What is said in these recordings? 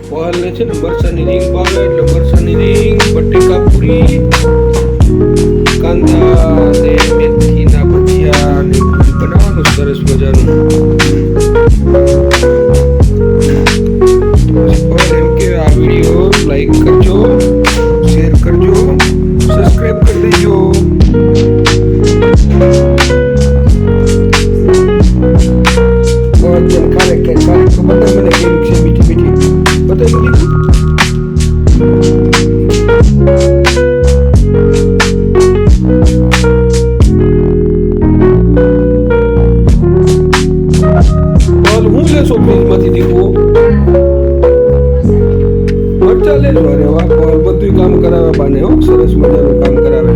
પહાલને છે ને મરચાની રીંગ ભાવે એટલે મરચાની રીંગ, બટેકા પૂરી, કાંદા ને મેથીના ભજીયા ને પૂરી બનાવવાનું સરસ મજાનું. એમ કે આ વિડીયો લાઈક કરજો, શેર કરજો, સબસ્ક્રાઈબ કરી દેજો. ખાને તો બધા મને કેમ છે મીઠી મીઠી બતાવી દીધું. હું લેશો ફ્રીજમાંથી દીકવો મરચા લેજો. અરે વાહ, બધું કામ કરાવે બાને. હો, સરસ મજાનું કામ કરાવે.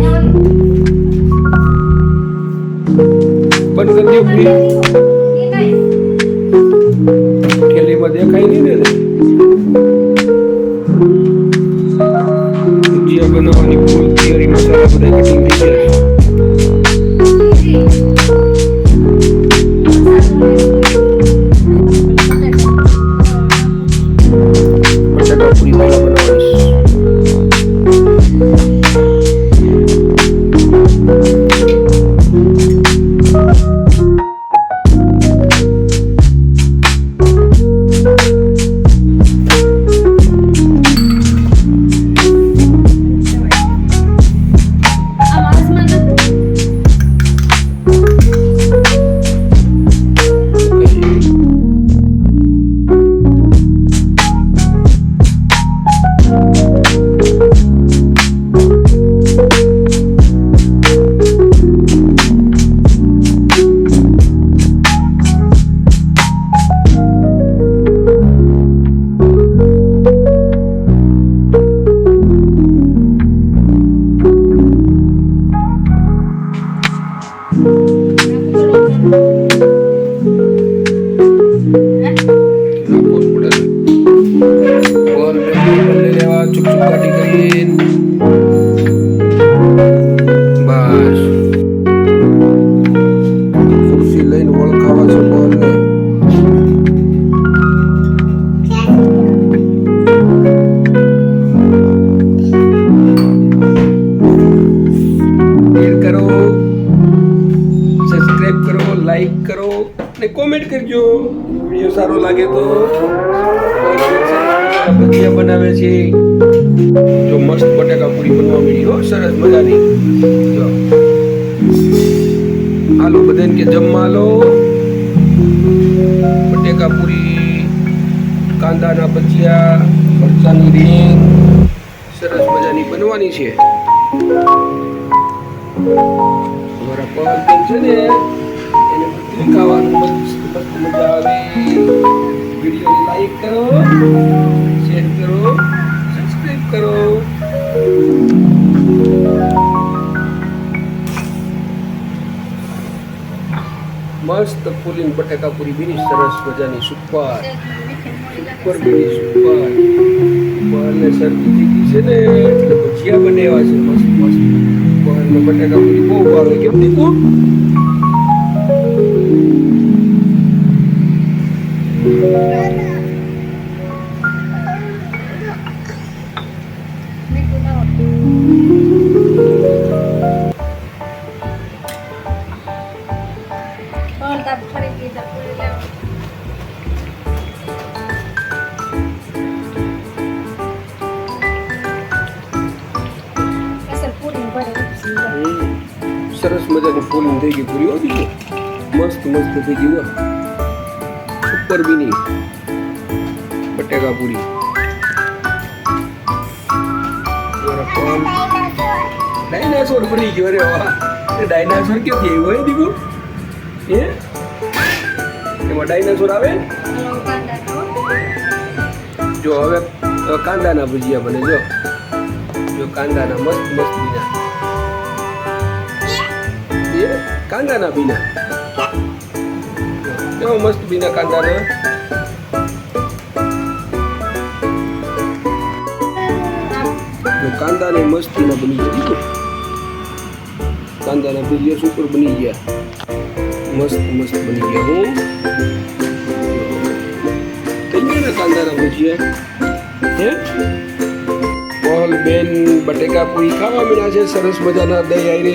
બંધ કરી દો પ્લીઝ. થેલીમાં દેખાય નહીં ને. ભજીયા બનાવવાની ફૂલ તૈયારી, મસાલા બધા કટિંગ થઈ ગયા. બટાકા પૂરી પહેલા બનાવીશ. લાઈક કરો અને કોમેન્ટ કરજો. વિડીયો સારો લાગે તો. ભજીયા બનાવે છે જો મસ્ત બટાકા પૂરી બનવા મળી. હો, સરસ મજાની. જો હાલો બધાને કે જમવા હાલો. બટાકા પૂરી, કાંદાના ભજીયા, મરચાની રીંગ સરસ મજાની બનવાની છે. તમારા પગ છે ને ખાવાનું મસ્ત મજા આવે. વિડીયો લાઈક કરો, શેર કરો, સબસ્ક્રાઈબ કરો. મસ્ત ફૂલીને બટાકા પૂરી બીની સરસ મજાની સુપર સુપર બીની સુપર. બહારને શરદી થઈ ગઈ છે ને એટલે ભજીયા બનાવ્યા છે મસ્ત મસ્ત. બહારને બટાકા પૂરી બહુ ભાવે. કેમ દીકું? સરસ મજાની ફૂલિંગ થઈ ગઈ પૂરી. હોતી મસ્ત મસ્ત થઈ ગઈ. સુપર બીની બટાકા પૂરી. ડાયનાસોર બની ગયો. અરે વાહ, ડાયનાસોર ક્યાંથી આવ્યો હોય દીકુ? એમાં ડાયનાસોર આવે. જો હવે કાંદાના ભજીયા બને. જો કાંદાના મસ્ત મસ્ત બીના. કાંદાના બીના કેવા મસ્ત બીના કાંદાના. કાંદાને મસ્તીના બની ગયા. કાંદાના ભજીયા સુપર બની ગયા. મસ્ત મસ્ત બની ગયા. હું થઈ ગયા ને કાંદાના ભજીયા. હે પહલ બેન બટેકા પૂરી ખાવા મીના છે સરસ મજાના દહીં આઈ રે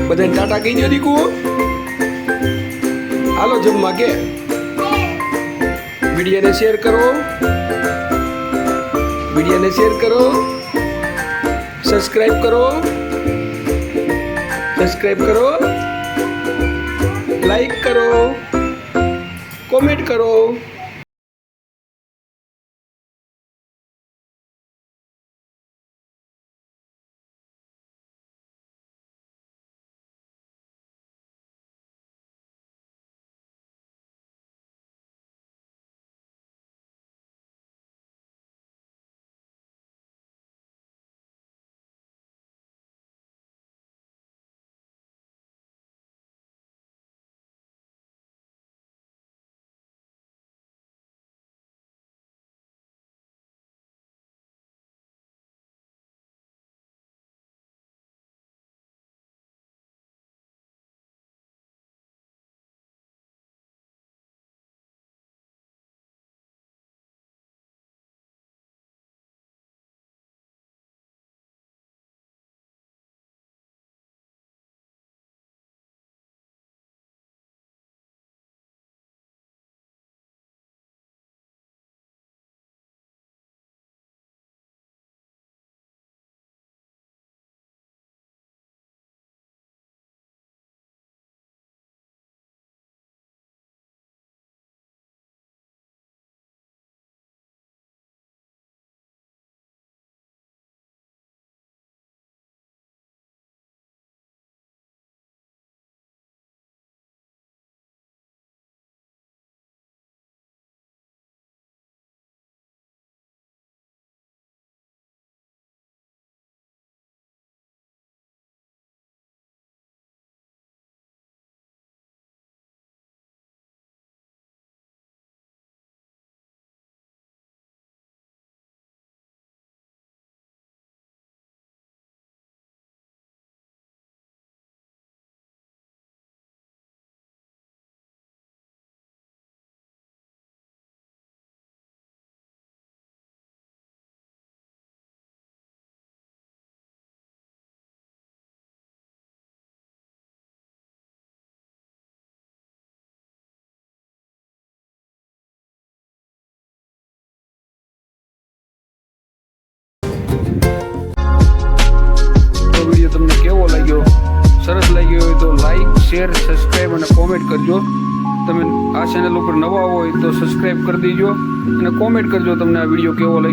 બધાને ટાટા કહી દો દીકુ હાલો જમવા કે વિડીયોને શેર કરો સબસ્ક્રાઇબ કરો લાઈક કરો કોમેન્ટ કરો વિડીયો તમને કેવો લાગ્યો સરસ લાગ્યો હોય તો લાઈક શેર સબસ્ક્રાઈબ અને કોમેન્ટ કરજો તમે આ ચેનલ ઉપર નવા હોય તો સબસ્ક્રાઈબ કરી દેજો અને કોમેન્ટ કરજો તમને આ વિડીયો કેવો લાગ્યો